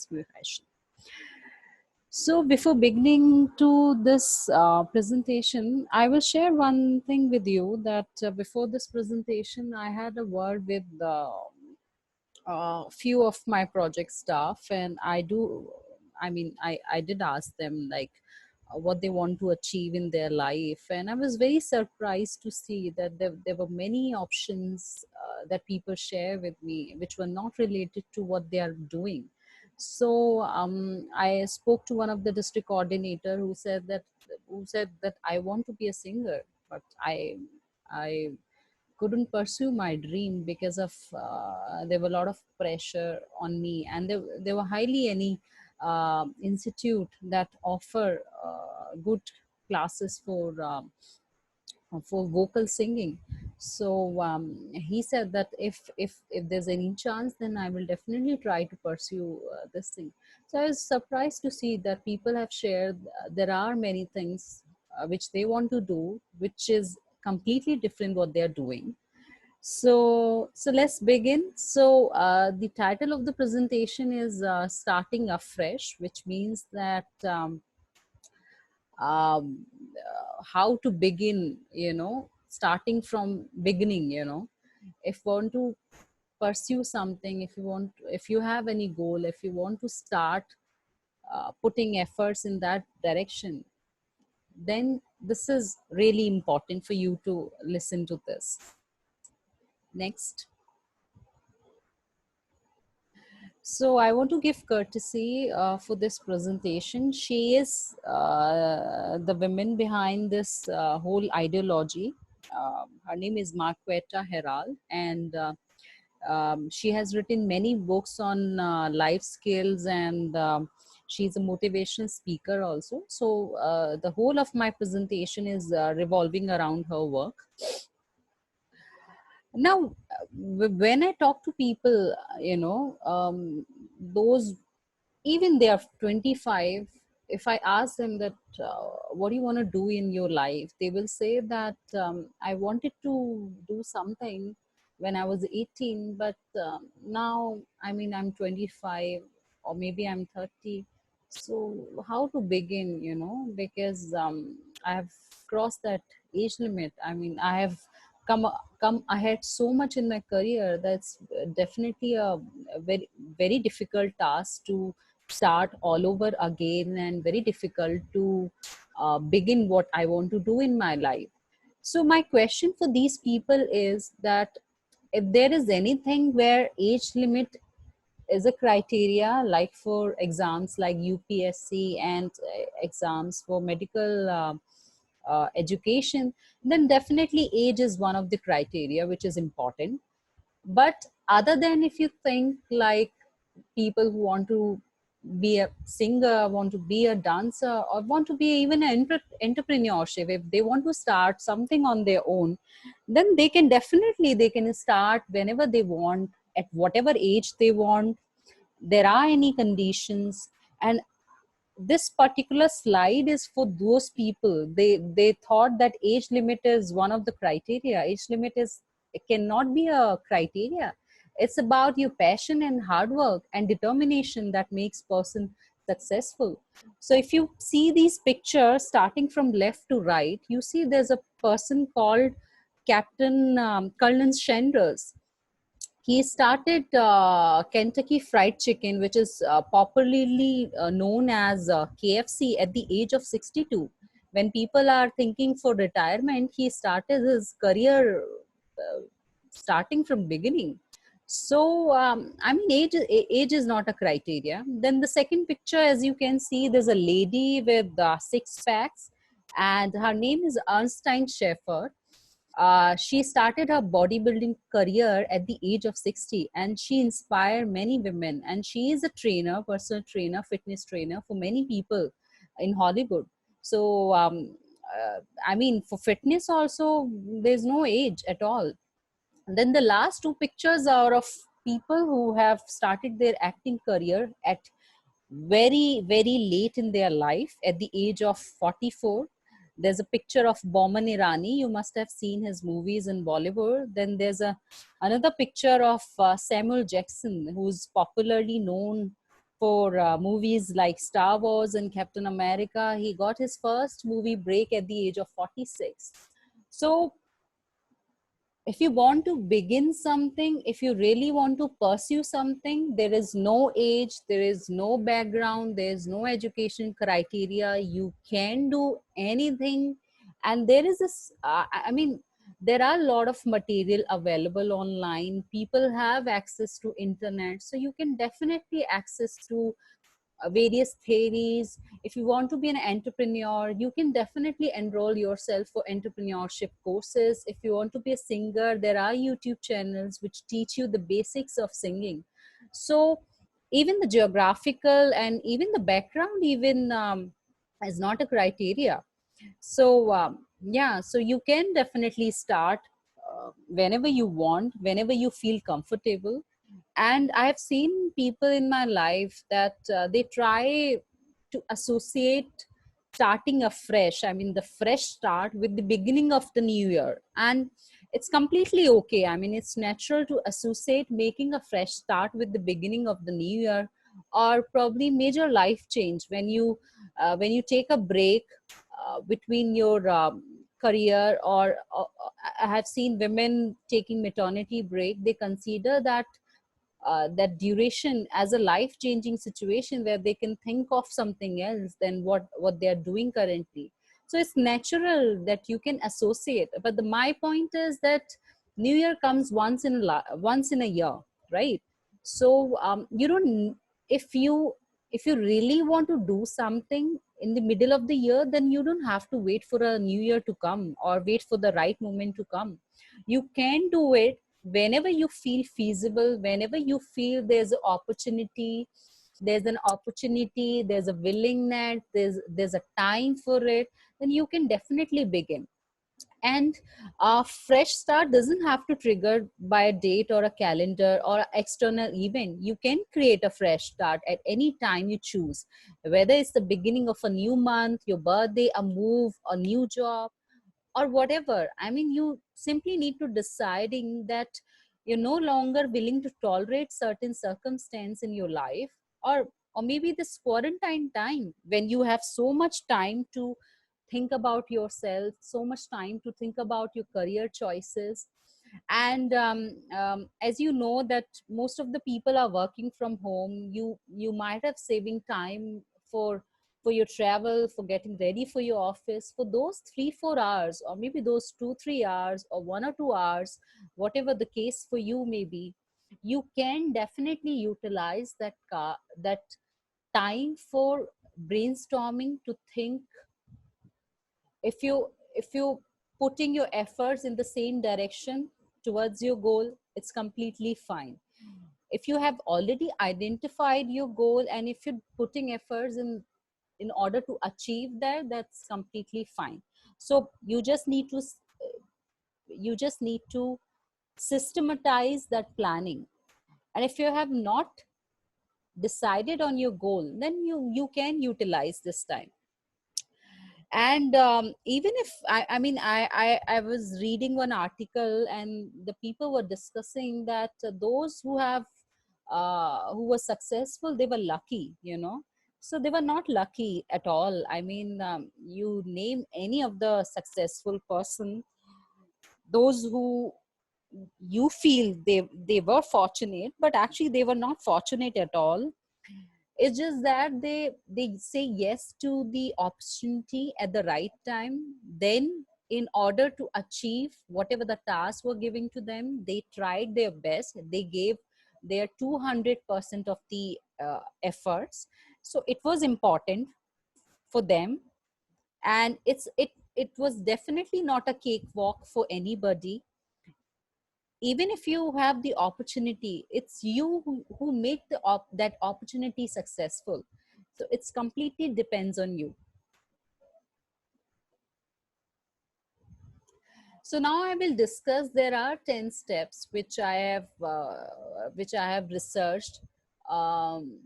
Vihash. So before beginning to this presentation, I will share one thing with you that before this presentation, I had a word with few of my project staff, and I did ask them like what they want to achieve in their life, and I was very surprised to see that there were many options that people share with me which were not related to what they are doing. So I spoke to one of the district coordinator who said that I want to be a singer, but I couldn't pursue my dream because of there were a lot of pressure on me, and there were hardly any institute that offer good classes for vocal singing. So he said that if there's any chance, then I will definitely try to pursue this thing. So I was surprised to see that people have shared there are many things which they want to do, which is completely different what they're doing. So let's begin. So the title of the presentation is Starting Afresh, which means that how to begin, starting from beginning, if you want to pursue something, if you have any goal, if you want to start putting efforts in that direction, then this is really important for you to listen to this. Next. So I want to give courtesy for this presentation. She is the woman behind this whole ideology. Her name is Marquetta Herald, and she has written many books on life skills, and she's a motivational speaker also. So the whole of my presentation is revolving around her work. Now when I talk to people, those, even they are 25, if I ask them that what do you want to do in your life, they will say that I wanted to do something when I was 18, but now I'm 25, or maybe I'm 30. So how to begin, because I have crossed that age limit. I have come come ahead so much in my career that's definitely a very very difficult task to start all over again, and very difficult to begin what I want to do in my life. So my question for these people is that if there is anything where age limit is a criteria, like for exams like UPSC and exams for medical education, then definitely age is one of the criteria which is important. But other than, if you think like people who want to be a singer, want to be a dancer, or want to be even an entrepreneurship, if they want to start something on their own, then they can start whenever they want, at whatever age they want. There are any conditions, and this particular slide is for those people. They thought that age limit is one of the criteria. Age limit is, it cannot be a criteria. It's about your passion and hard work and determination that makes person successful. So if you see these pictures starting from left to right, you see there's a person called Captain Colonel Sanders. He started Kentucky Fried Chicken, which is popularly known as KFC, at the age of 62. When people are thinking for retirement, he started his career uh, starting from beginning. So, age is not a criteria. Then the second picture, as you can see, there's a lady with six packs, and her name is Ernstine Schaeffer. She started her bodybuilding career at the age of 60, and she inspired many women. And she is a trainer, personal trainer, fitness trainer for many people in Hollywood. So, for fitness also, there's no age at all. And then the last two pictures are of people who have started their acting career at very, very late in their life, at the age of 44. There's a picture of Boman Irani. You must have seen his movies in Bollywood. Then there's another picture of Samuel Jackson, who's popularly known for movies like Star Wars and Captain America. He got his first movie break at the age of 46. So if you want to begin something, if you really want to pursue something, there is no age, there is no background, there is no education criteria. You can do anything. And there is this, I mean, there are a lot of material available online. People have access to internet. So you can definitely access to various theories. If you want to be an entrepreneur, you can definitely enroll yourself for entrepreneurship courses. If you want to be a singer, there are YouTube channels which teach you the basics of singing. So even the geographical and even the background even is not a criteria. So yeah, so you can definitely start whenever you want, whenever you feel comfortable. And I have seen people in my life that they try to associate starting afresh, I mean the fresh start, with the beginning of the new year. And it's completely okay. I mean, it's natural to associate making a fresh start with the beginning of the new year, or probably major life change when you take a break between your career, or I have seen women taking maternity break. They consider that duration as a life changing situation where they can think of something else than what they are doing currently. So it's natural that you can associate, but my point is that new year comes once in a year, right? So you don't, if you if you really want to do something in the middle of the year, then you don't have to wait for a new year to come or wait for the right moment to come. You can do it whenever you feel feasible, whenever you feel there's an opportunity, there's a willingness, there's a time for it, then you can definitely begin. And a fresh start doesn't have to trigger by a date or a calendar or an external event. You can create a fresh start at any time you choose, whether it's the beginning of a new month, your birthday, a move, a new job, or whatever. I mean, you simply need to deciding that you're no longer willing to tolerate certain circumstance in your life, or maybe this quarantine time when you have so much time to think about yourself, so much time to think about your career choices. And as you know that most of the people are working from home, you might have saving time for for your travel, for getting ready for your office, for those 3 4 hours, or maybe those 2 3 hours, or 1 or 2 hours, whatever the case for you may be. You can definitely utilize that time for brainstorming, to think. If you putting your efforts in the same direction towards your goal, it's completely fine. If you have already identified your goal and if you're putting efforts in order to achieve that, that's completely fine. So you just need to systematize that planning. And if you have not decided on your goal, then you can utilize this time. And even if I mean I was reading one article, and the people were discussing that those who were successful, they were lucky, so they were not lucky at all. I mean, you name any of the successful person, those who you feel they were fortunate, but actually they were not fortunate at all. It's just that they say yes to the opportunity at the right time. Then in order to achieve whatever the tasks were giving to them, they tried their best, they gave their 200% of the efforts. So it was important for them. And it was definitely not a cakewalk for anybody. Even if you have the opportunity, it's you who make that opportunity successful. So it's completely depends on you. So now I will discuss, there are 10 steps which I have researched, um,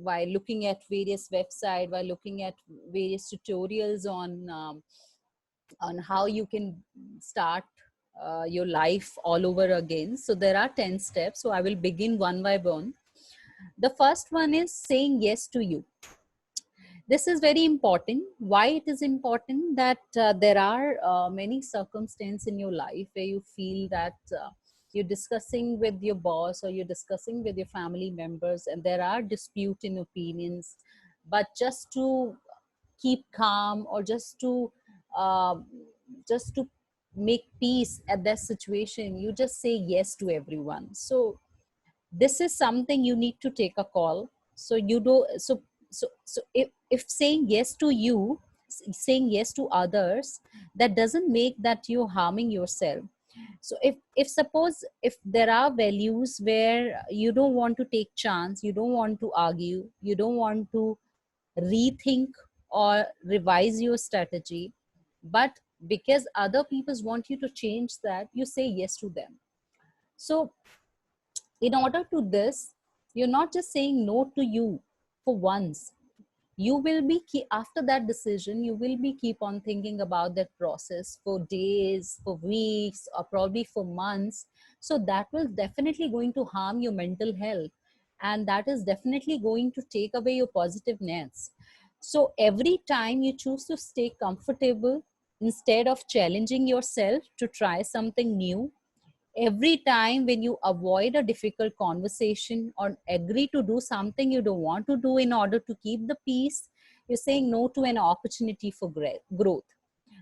while looking at various website, while looking at various tutorials on how you can start your life all over again. So there are 10 steps. So I will begin one by one. The first one is saying yes to you. This is very important. Why it is important? That there are many circumstances in your life where you feel that you're discussing with your boss or you're discussing with your family members, and there are dispute in opinions, but just to keep calm, or um, just to make peace at that situation, you just say yes to everyone. So this is something you need to take a call. So you do. So if saying yes to you, saying yes to others, that doesn't make that you harming yourself. So if suppose if there are values where you don't want to take chance, you don't want to argue, you don't want to rethink or revise your strategy, but because other people want you to change that, you say yes to them. So in order to this, you're not just saying no to you for once. You will be after that decision, you will be keep on thinking about that process for days, for weeks, or probably for months. So that will definitely going to harm your mental health, and that is definitely going to take away your positiveness. So every time you choose to stay comfortable instead of challenging yourself to try something new, every time when you avoid a difficult conversation or agree to do something you don't want to do in order to keep the peace, you're saying no to an opportunity for growth.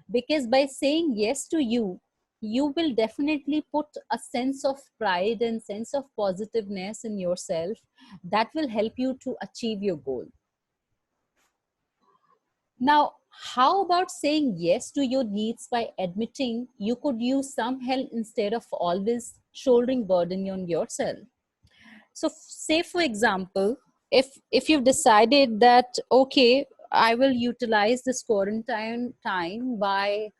Because by saying yes to you, you will definitely put a sense of pride and sense of positiveness in yourself that will help you to achieve your goal. Now, how about saying yes to your needs by admitting you could use some help instead of always shouldering burden on yourself? So, say for example, if you've decided that okay, I will utilize this quarantine time by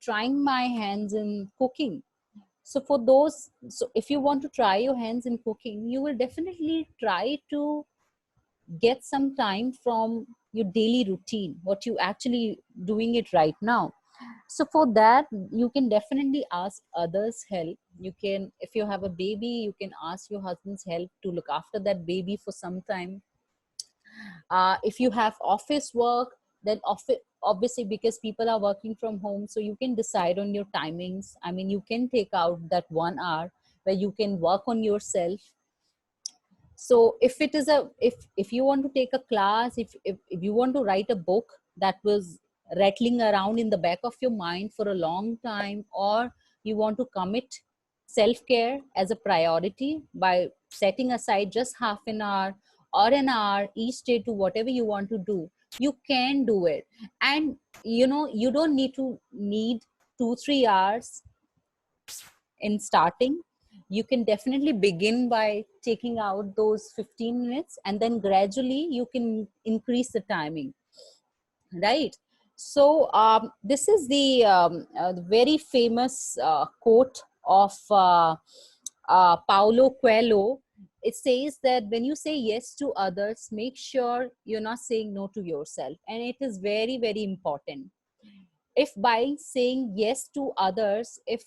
trying my hands in cooking. So for those, so if you want to try your hands in cooking, you will definitely try to get some time from your daily routine, what you actually doing it right now. So for that, you can definitely ask others help. You can, if you have a baby, you can ask your husband's help to look after that baby for some time. If you have office work, then obviously because people are working from home, so you can decide on your timings. I mean, you can take out that 1 hour where you can work on yourself. So if it is a, if you want to take a class, if you want to write a book that was rattling around in the back of your mind for a long time, or you want to commit self-care as a priority by setting aside just half an hour or an hour each day to whatever you want to do, you can do it. And you know, you don't need 2 3 hours in starting. You can definitely begin by taking out those 15 minutes, and then gradually you can increase the timing, right? So this is the very famous quote of Paulo Coelho. It says that when you say yes to others, make sure you're not saying no to yourself, and it is very very important. If by saying yes to others, if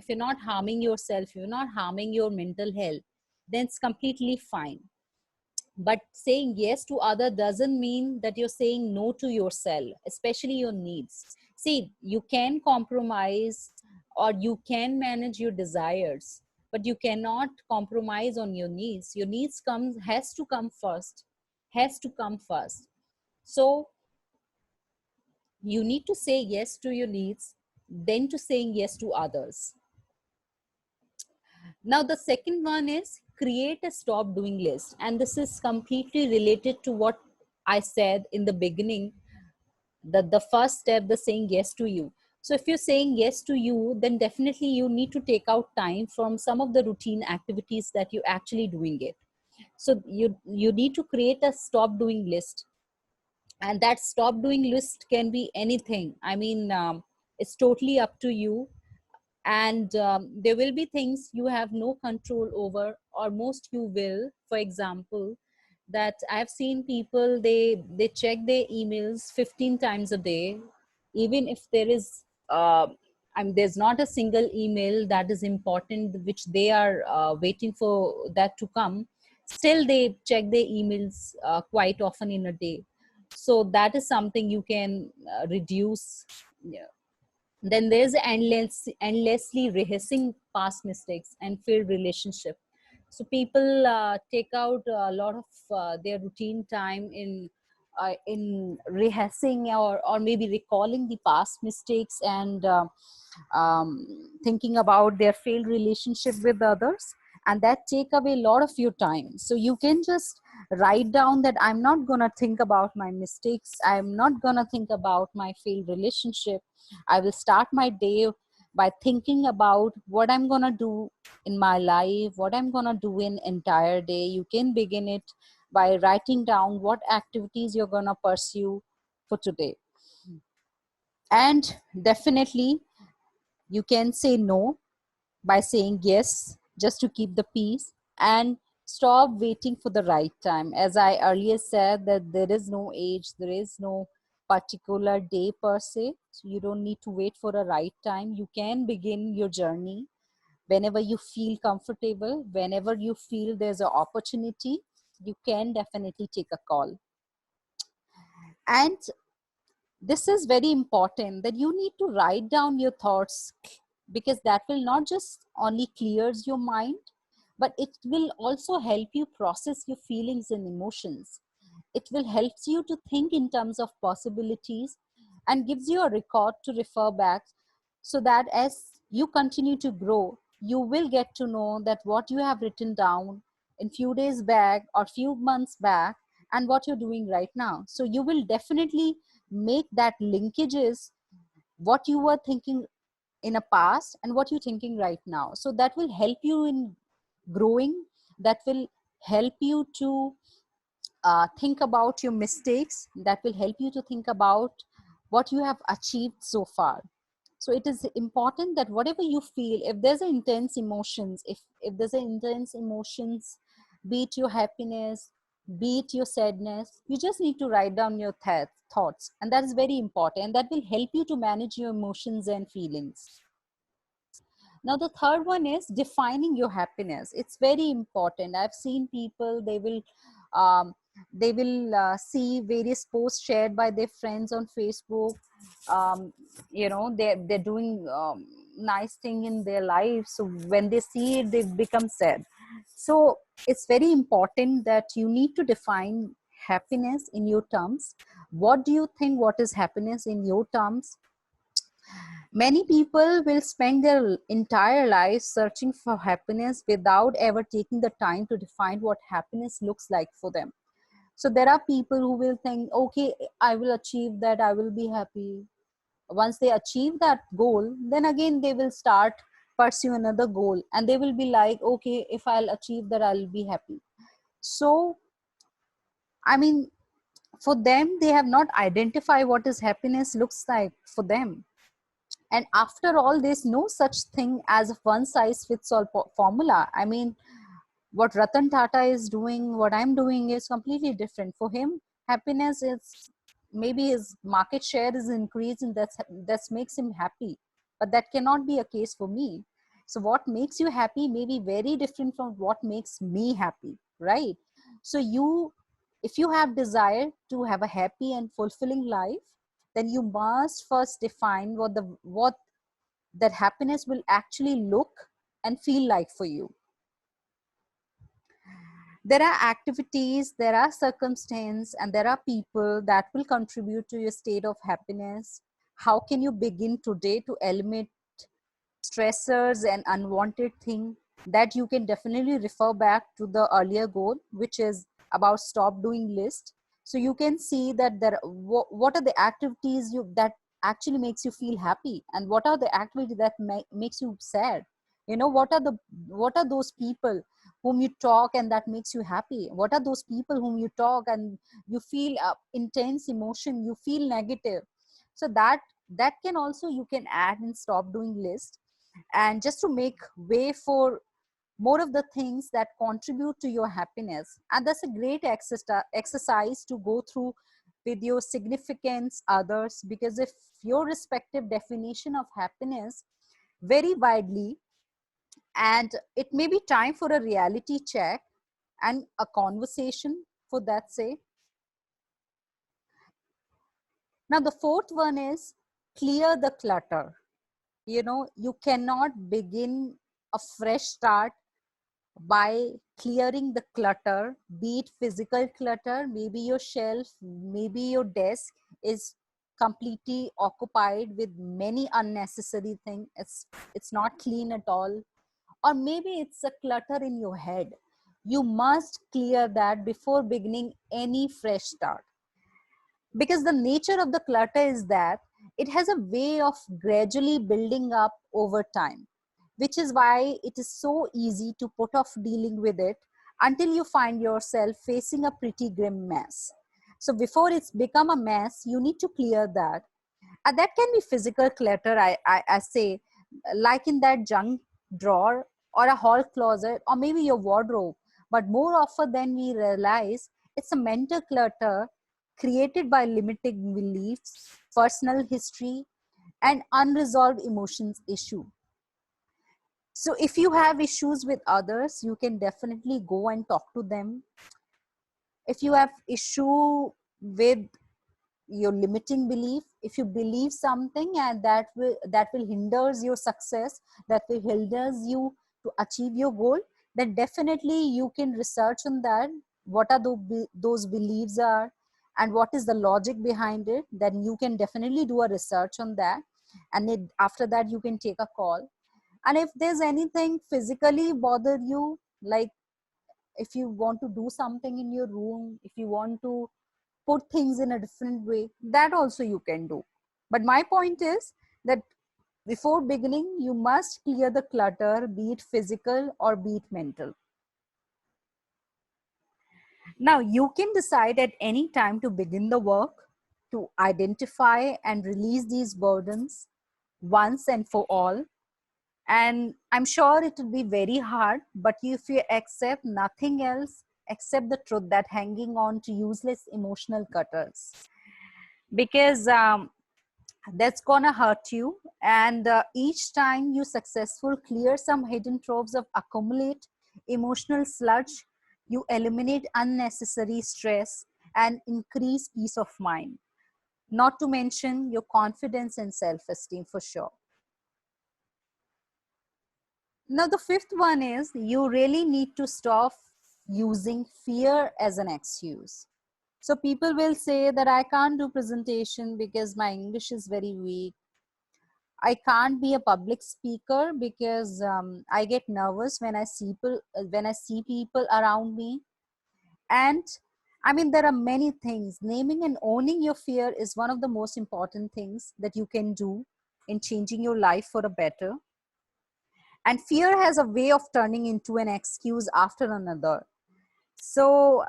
you're not harming yourself, you're not harming your mental health, then it's completely fine. But saying yes to other doesn't mean that you're saying no to yourself, especially your needs. See, you can compromise or you can manage your desires, but you cannot compromise on your needs. Your needs comes has to come first, has to come first. So you need to say yes to your needs, then to saying yes to others. Now the second one is create a stop doing list, and this is completely related to what I said in the beginning, that the first step, the saying yes to you. So if you're saying yes to you, then definitely you need to take out time from some of the routine activities that you actually doing it. So you need to create a stop doing list, and that stop doing list can be anything. I mean, it's totally up to you. And there will be things you have no control over, or most you will. For example, that I've seen people, they check their emails 15 times a day, even if there is there's not a single email that is important which they are waiting for that to come. still they check their emails quite often in a day. So that is something you can reduce. Yeah. Then there's endlessly rehearsing past mistakes and failed relationship. So people take out a lot of their routine time in rehearsing or maybe recalling the past mistakes and thinking about their failed relationship with others, and that take away a lot of your time. So you can just write down that I'm not going to think about my mistakes, I'm not going to think about my failed relationship. I will start my day by thinking about what I'm going to do in my life, what I'm going to do in entire day. You can begin it by writing down what activities you're going to pursue for today. And definitely you can say no by saying yes just to keep the peace, and stop waiting for the right time. As I earlier said, that there is no age, there is no particular day per se. So you don't need to wait for a right time. You can begin your journey whenever you feel comfortable, whenever you feel there's an opportunity. You can definitely take a call. And this is very important, that you need to write down your thoughts, because that will not just only clears your mind, but it will also help you process your feelings and emotions. It will help you to think in terms of possibilities and gives you a record to refer back, so that as you continue to grow, you will get to know that what you have written down in few days back or few months back and what you're doing right now. So you will definitely make that linkages, what you were thinking in a past and what you're thinking right now. So that will help you in growing, that will help you to think about your mistakes, that will help you to think about what you have achieved so far. So it is important that whatever you feel, if there's an intense emotions, if there's an intense emotions, be it your happiness, be it your sadness, you just need to write down your thoughts, and that is very important, and that will help you to manage your emotions and feelings. Now the third one is defining your happiness. It's very important. I've seen people, um, they will see various posts shared by their friends on Facebook. You know, they're doing nice thing in their life, so when they see it, they become sad. So it's very important that you need to define happiness in your terms. What do you think, what is happiness in your terms? Many people will spend their entire lives searching for happiness without ever taking the time to define what happiness looks like for them. So there are people who will think, okay, I will achieve that, I will be happy. Once they achieve that goal, then again they will start pursue another goal, and they will be like, okay, if I'll achieve that, I'll be happy. So, I mean, for them, they have not identified what is happiness looks like for them. And after all, there's no such thing as a one size fits all formula. I mean, what Ratan Tata is doing, what I'm doing is completely different. For him, happiness is maybe his market share is increased, and that makes him happy. But that cannot be a case for me. So what makes you happy may be very different from what makes me happy, right? So if you have desire to have a happy and fulfilling life, then you must first define what that happiness will actually look and feel like for you. There are activities, there are circumstances, and there are people that will contribute to your state of happiness. How can you begin today to eliminate stressors and unwanted thing? That you can definitely refer back to the earlier goal, which is about stop doing list. So you can see that what are the activities that actually makes you feel happy, and what are the activities that makes you sad. You know, what are those people whom you talk and that makes you happy? What are those people whom you talk and you feel intense emotion, you feel negative? So that can also you can add and stop doing list, and just to make way for more of the things that contribute to your happiness. And that's a great exercise to go through with your significance others, because if your respective definition of happiness vary widely, and it may be time for a reality check, and a conversation for that sake. Now, the fourth one is clear the clutter. You know, you cannot begin a fresh start by clearing the clutter, be it physical clutter, maybe your shelf, maybe your desk is completely occupied with many unnecessary things. It's not clean at all. Or maybe it's a clutter in your head. You must clear that before beginning any fresh start, because the nature of the clutter is that it has a way of gradually building up over time, which is why it is so easy to put off dealing with it until you find yourself facing a pretty grim mess. So before it's become a mess, you need to clear that. And that can be physical clutter, I say, like in that junk drawer or a hall closet or maybe your wardrobe. But more often than we realize, it's a mental clutter created by limiting beliefs, personal history, and unresolved emotions issue. So if you have issues with others, you can definitely go and talk to them. If you have issue with your limiting belief, if you believe something and that will hinders your success, that will hinders you to achieve your goal, then definitely you can research on that, what are those beliefs are and what is the logic behind it. Then you can definitely do a research on that, and after that you can take a call. And if there's anything physically bother you, like if you want to do something in your room, if you want to put things in a different way, that also you can do. But my point is that before beginning, you must clear the clutter, be it physical or be it mental. Now, you can decide at any time to begin the work, to identify and release these burdens once and for all. And I'm sure it will be very hard, but if you accept nothing else, accept the truth that hanging on to useless emotional cutters, because that's gonna hurt you. And each time you successful clear some hidden troves of accumulate emotional sludge, you eliminate unnecessary stress and increase peace of mind, not to mention your confidence and self-esteem for sure. Now the fifth one is you really need to stop using fear as an excuse. So people will say that I can't do presentation because my English is very weak. I can't be a public speaker because I get nervous when I see people around me. And I mean, there are many things. Naming and owning your fear is one of the most important things that you can do in changing your life for a better. And fear has a way of turning into an excuse after another. So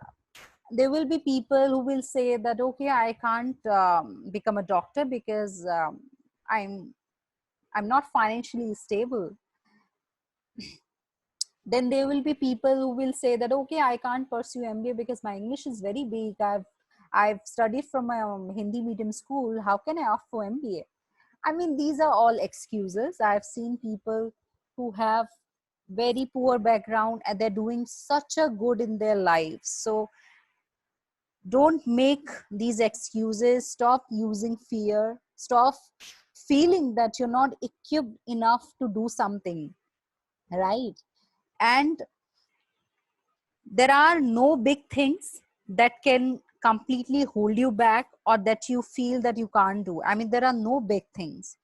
there will be people who will say that, okay, I can't become a doctor because I'm I'm not financially stable. Then there will be people who will say that, okay, I can't pursue MBA because my English is very weak. I've studied from a Hindi medium school. How can I opt for MBA? I mean, these are all excuses. I've seen people who have very poor background and they're doing such a good in their lives. So don't make these excuses. Stop using fear. Stop feeling that you're not equipped enough to do something, right? And there are no big things that can completely hold you back or that you feel that you can't do. I mean, there are no big things.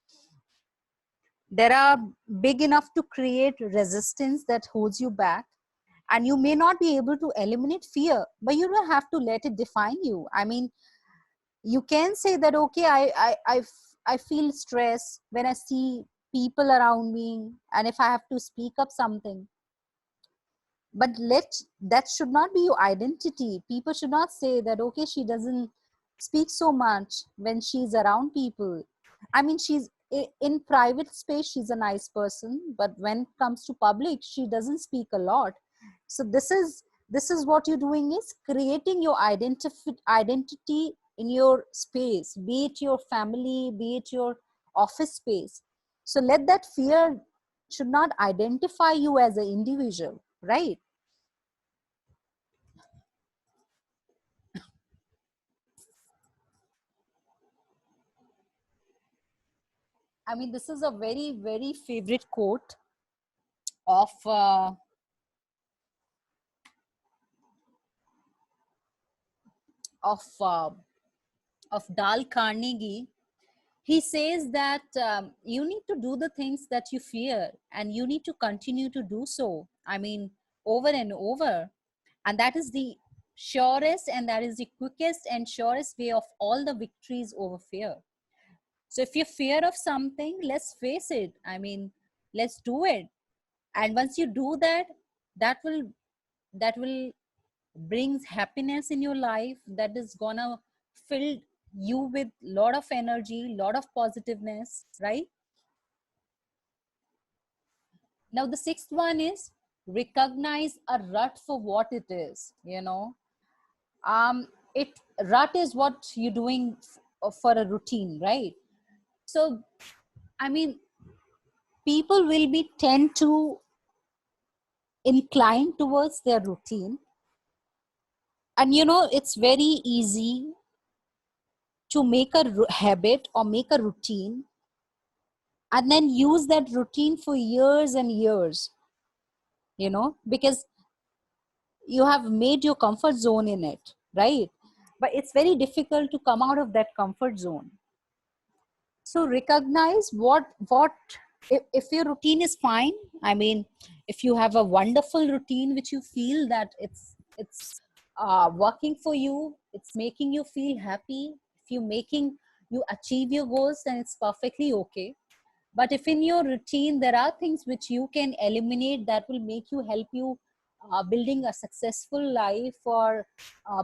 There are big enough to create resistance that holds you back. And you may not be able to eliminate fear, but you don't have to let it define you. I mean, you can say that, okay, I feel stress when I see people around me, and if I have to speak up something, but that should not be your identity. People should not say that, okay, she doesn't speak so much when she's around people. I mean, in private space she's a nice person, but when it comes to public she doesn't speak a lot. So this is what you're doing, is creating your identity in your space, be it your family, be it your office space. So let that fear should not identify you as an individual, right? I mean, this is a very, very favorite quote of of uh, of Dal Carnegie. He says that you need to do the things that you fear, and you need to continue to do so. I mean, over and over, and that is the surest and that is the quickest and surest way of all the victories over fear. So if you're fear of something, let's face it. I mean, let's do it. And once you do that, that will that will brings happiness in your life, that is gonna fill you with lot of energy, lot of positiveness, right? Now the sixth one is recognize a rut for what it is, you know. It Rut is what you're doing for a routine, right? So I mean, people will be tend to incline towards their routine, and you know, it's very easy to make a habit or make a routine and then use that routine for years and years, you know, because you have made your comfort zone in it, right? But it's very difficult to come out of that comfort zone. So recognize if your routine is fine. I mean, if you have a wonderful routine which you feel that it's working for you, it's making you feel happy, if you making you achieve your goals, then it's perfectly okay. But if in your routine there are things which you can eliminate that will make you help you building a successful life, or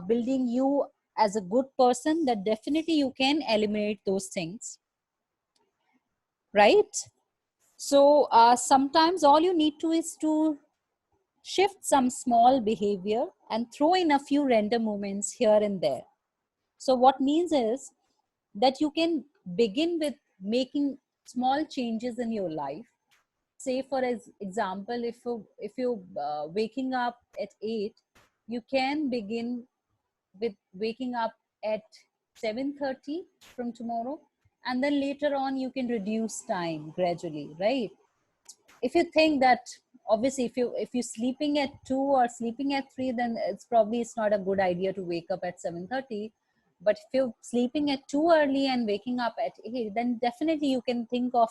building you as a good person, that definitely you can eliminate those things, right? So sometimes all you need to is to shift some small behavior and throw in a few random moments here and there. So what means is that you can begin with making small changes in your life. Say for example, if you waking up at 8, you can begin with waking up at 7:30 from tomorrow, and then later on you can reduce time gradually, right? If you think that, obviously, if you're sleeping at 2 or sleeping at 3, then it's not a good idea to wake up at 7:30. But if you're sleeping at too early and waking up at 8, then definitely you can think of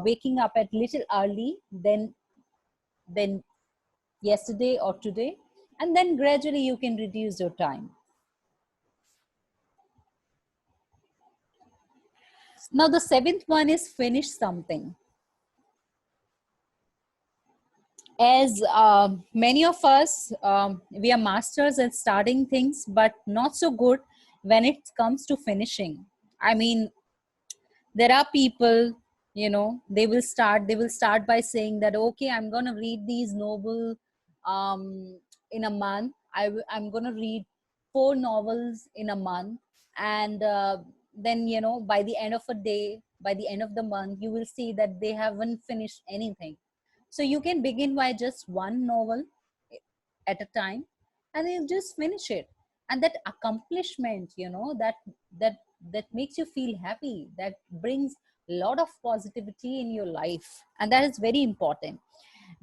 waking up at little early than yesterday or today, and then gradually you can reduce your time. Now the seventh one is finish something. As many of us, we are masters at starting things but not so good when it comes to finishing. I mean, there are people, you know, they will start by saying that, okay, I'm going to read these novel in a month. I'm going to read 4 novels in a month. And then, you know, by the end of a day, by the end of the month, you will see that they haven't finished anything. So you can begin by just one novel at a time, and then you just finish it. And that accomplishment, you know, that that makes you feel happy, that brings a lot of positivity in your life, and that is very important.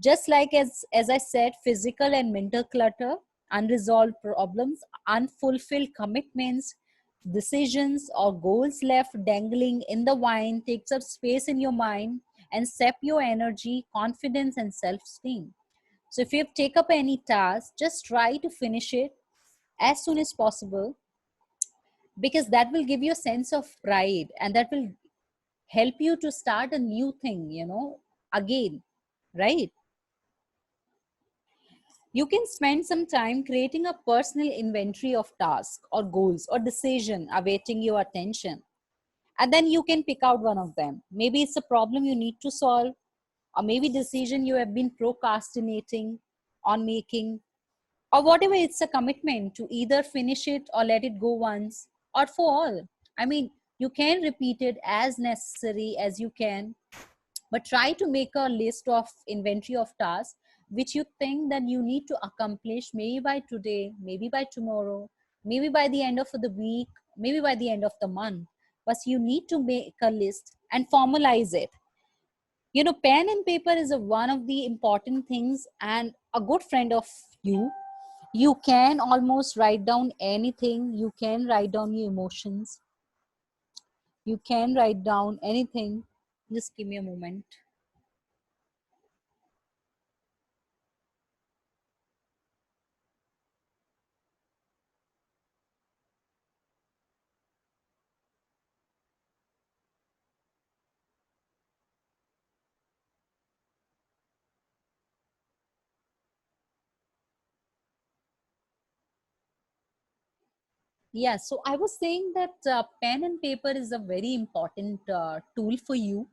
Just like as I said, physical and mental clutter, unresolved problems, unfulfilled commitments, decisions or goals left dangling in the wind takes up space in your mind and sap your energy, confidence and self-esteem. So if you take up any task, just try to finish it as soon as possible, because that will give you a sense of pride, and that will help you to start a new thing, you know, again, right? You can spend some time creating a personal inventory of tasks or goals or decision awaiting your attention. And then you can pick out one of them. Maybe it's a problem you need to solve, or maybe decision you have been procrastinating on making, or whatever. It's a commitment to either finish it or let it go once or for all. I mean, you can repeat it as necessary as you can, but try to make a list of inventory of tasks which you think that you need to accomplish, maybe by today, maybe by tomorrow, maybe by the end of the week, maybe by the end of the month. but you need to make a list and formalize it. You know, pen and paper is one of the important things, and a good friend of you. You can almost write down anything. You can write down your emotions. You can write down anything. Just give me a moment. Yeah, so I was saying that pen and paper is a very important tool for you.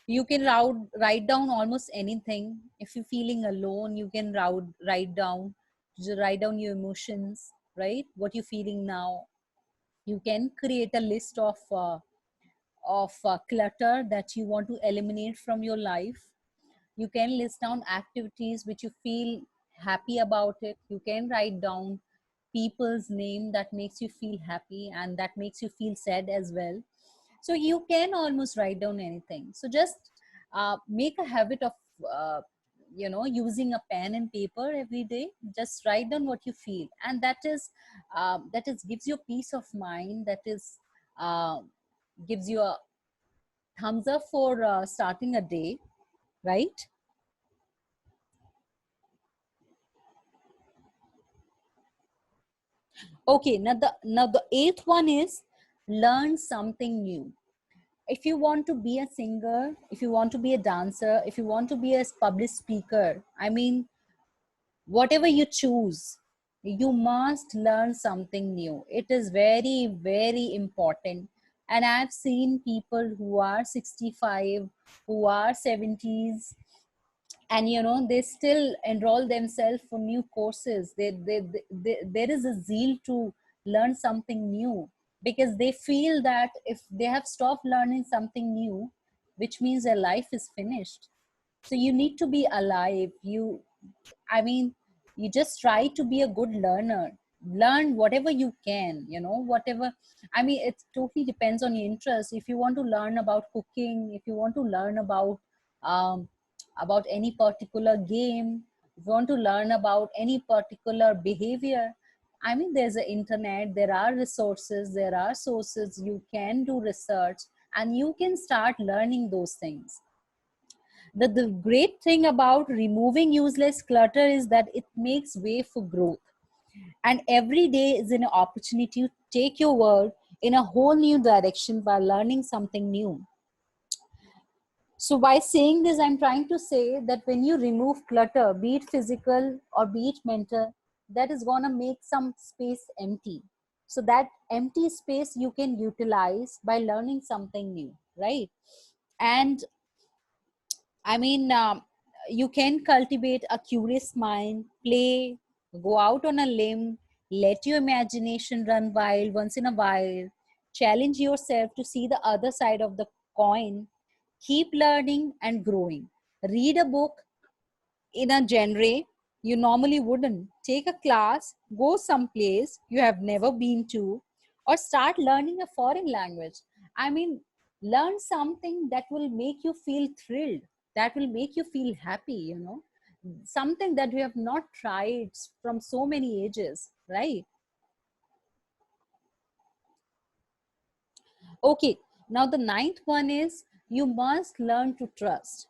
You can write down almost anything. If you're feeling alone, you can write down, just write down your emotions, right? What you're feeling now. You can create a list of clutter that you want to eliminate from your life. You can list down activities which you feel happy about it. You can write down people's name that makes you feel happy and that makes you feel sad as well. So you can almost write down anything. So just make a habit of uh, using a pen and paper every day. Just write down what you feel, and that is gives you a peace of mind. That is uh, gives you a thumbs up for starting a day, right? Okay, now the eighth one is learn something new. If you want to be a singer, if you want to be a dancer, if you want to be a public speaker, I mean, whatever you choose, you must learn something new. It is very, very important. And I've seen people who are 65, who are 70s, and they still enroll themselves for new courses. There is a zeal to learn something new, because they feel that if they have stopped learning something new, which means their life is finished. So you need to be alive. I mean, you just try to be a good learner. Learn whatever you can, whatever. I mean, it totally depends on your interest. If you want to learn about cooking, if you want to learn um, about any particular game, if you want to learn about any particular behavior, I mean, there's the internet, there are resources, there are sources. You can do research and you can start learning those things. The great thing about removing useless clutter is that it makes way for growth. And every day is an opportunity to take your world in a whole new direction by learning something new. So, by saying this, I'm trying to say that when you remove clutter, be it physical or be it mental, that is going to make some space empty. So, that empty space you can utilize by learning something new, right? And I mean, you can cultivate a curious mind, play, go out on a limb, let your imagination run wild once in a while, challenge yourself to see the other side of the coin, keep learning and growing. Read a book in a genre you normally wouldn't. Take a class, go someplace you have never been to, or start learning a foreign language. I mean, learn something that will make you feel thrilled, that will make you feel happy, something that you have not tried from so many ages, right? Okay, now the ninth one is you must learn to trust.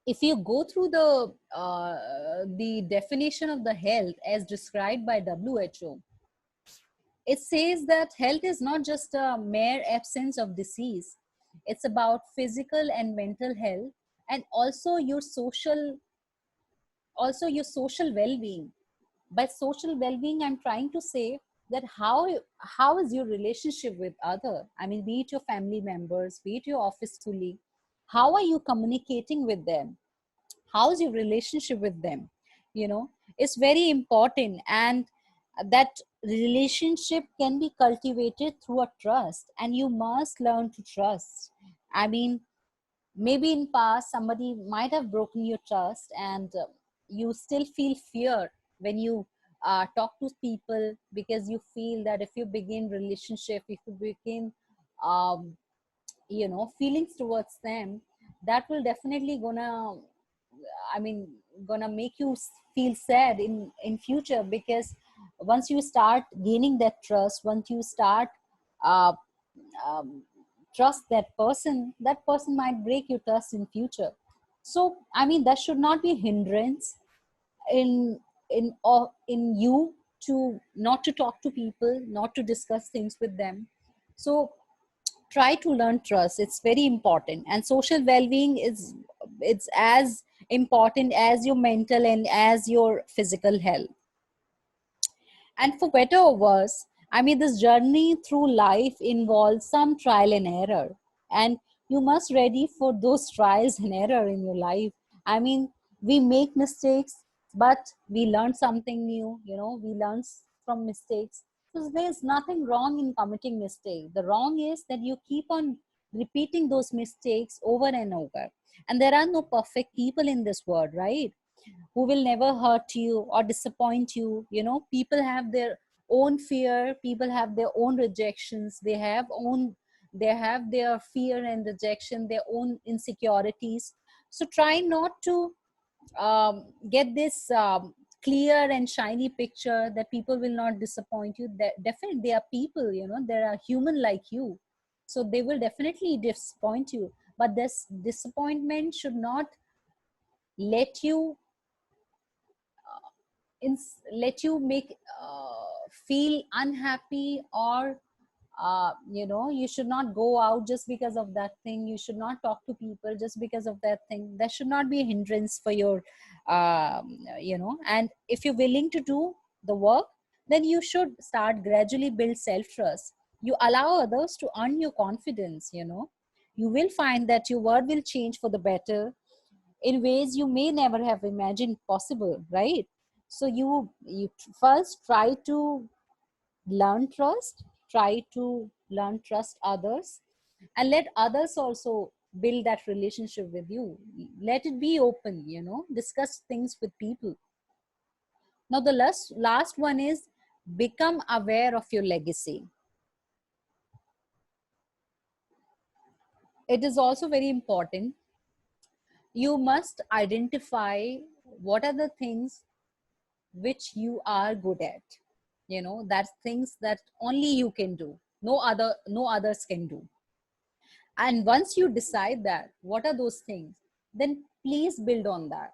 If you go through the definition of the health as described by WHO, it says that health is not just a mere absence of disease. It's about physical and mental health, and also your social well-being. By social well-being, I'm trying to say that how is your relationship with other, I mean, be it your family members, be it your office colleague, how are you communicating with them, how's your relationship with them, it's very important. And that relationship can be cultivated through a trust, and you must learn to trust. I mean, maybe in past somebody might have broken your trust, and you still feel fear when you talk to people, because you feel that if you begin relationship, if you begin um, feelings towards them, that will definitely gonna, I mean, gonna make you feel sad in future. Because once you start gaining that trust, once you start uh, um, trust that person might break your trust in future. So I mean, that should not be a hindrance in in you to not to talk to people, not to discuss things with them. So try to learn trust, it's very important. And social well-being is, it's as important as your mental and as your physical health. And for better or worse, I mean, this journey through life involves some trial and error. And you must ready for those trials and error in your life. I mean, we make mistakes, but we learn something new, we learn from mistakes. So there's nothing wrong in committing mistake. The wrong is that you keep on repeating those mistakes over and over. And there are no perfect people in this world, right? Who will never hurt you or disappoint you. People have their own fear, people have their own rejections, they have their fear and rejection, their own insecurities. So try not to get this clear and shiny picture that people will not disappoint you. That definitely, they are people, they are human like you, so they will definitely disappoint you. But this disappointment should not let you let you make feel unhappy, or you should not go out just because of that thing. You should not talk to people just because of that thing. That should not be a hindrance for your and if you're willing to do the work, then you should start gradually build self trust. You allow others to earn your confidence. You will find that your world will change for the better in ways you may never have imagined possible, right? So you first try to learn trust, try to learn trust others, and let others also build that relationship with you. Let it be open, discuss things with people. Now the last one is become aware of your legacy. It is also very important. You must identify what are the things which you are good at. That's things that only you can do, no others can do. And once you decide that what are those things, then please build on that.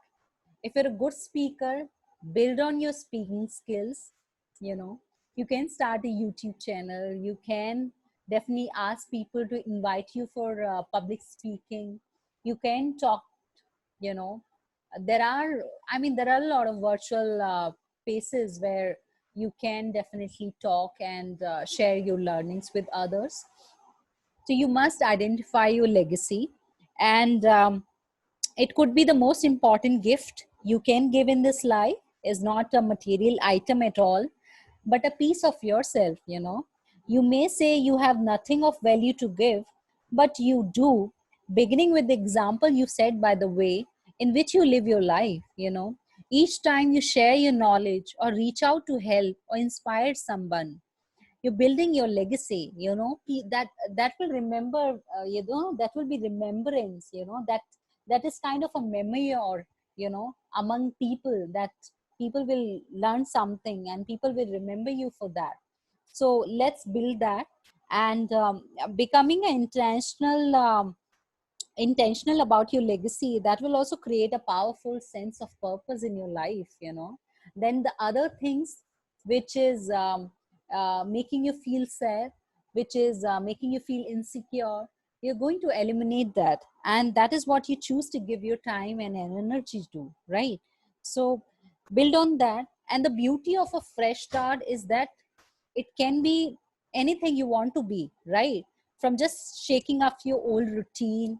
If you're a good speaker, build on your speaking skills. you know you can start a YouTube channel. You can definitely ask people to invite you for public speaking. You can talk. you know there are, I mean, there are a lot of virtual spaces where you can definitely talk and share your learnings with others. So you must identify your legacy. And it could be the most important gift you can give in this life is not a material item at all, but a piece of yourself. You may say you have nothing of value to give, but you do, beginning with the example you set, by the way in which you live your life. Each time you share your knowledge or reach out to help or inspire someone, you're building your legacy. That will remember, that will be remembrance. That is kind of a memory, or among people, that people will learn something and people will remember you for that. So let's build that. And becoming an intentional about your legacy, that will also create a powerful sense of purpose in your life. Then the other things which is making you feel sad, which is making you feel insecure, you're going to eliminate that. And that is what you choose to give your time and energy to, right? So build on that. And the beauty of a fresh start is that it can be anything you want to be, right? From just shaking off your old routine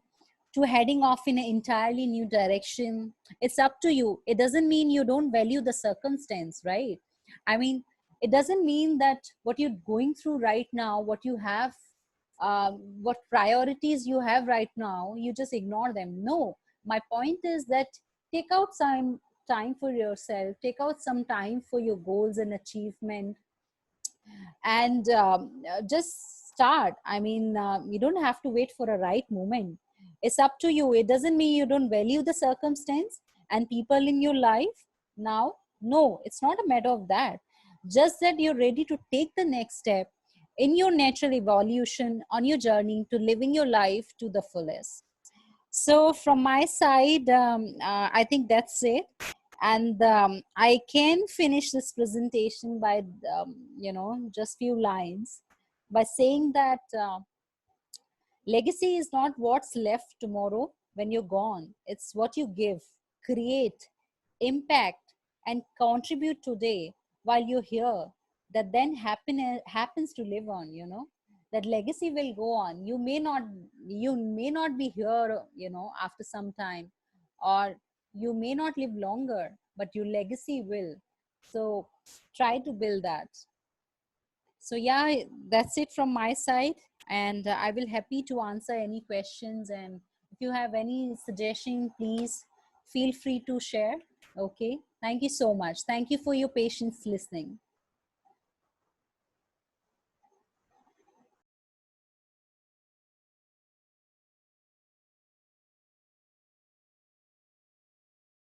to heading off in an entirely new direction. It's up to you. It doesn't mean you don't value the circumstance, right? I mean, it doesn't mean that what you're going through right now, what you have, what priorities you have right now, you just ignore them. No, my point is that take out time for yourself, take out some time for your goals and achievement, and just start. I mean, you don't have to wait for a right moment. It's up to you. It doesn't mean you don't value the circumstance and people in your life now. No, it's not a matter of that. Just that you're ready to take the next step in your natural evolution on your journey to living your life to the fullest. So from my side, I think that's it. And I can finish this presentation by, just few lines by saying that legacy is not what's left tomorrow when you're gone. It's what you give, create, impact, and contribute today while you're here. That then happens to live on. That legacy will go on. You may not be here, after some time, or you may not live longer, but your legacy will. So try to build that. So yeah, that's it from my side, and I will happy to answer any questions, and if you have any suggestion, please feel free to share. Okay, thank you so much. Thank you for your patience listening.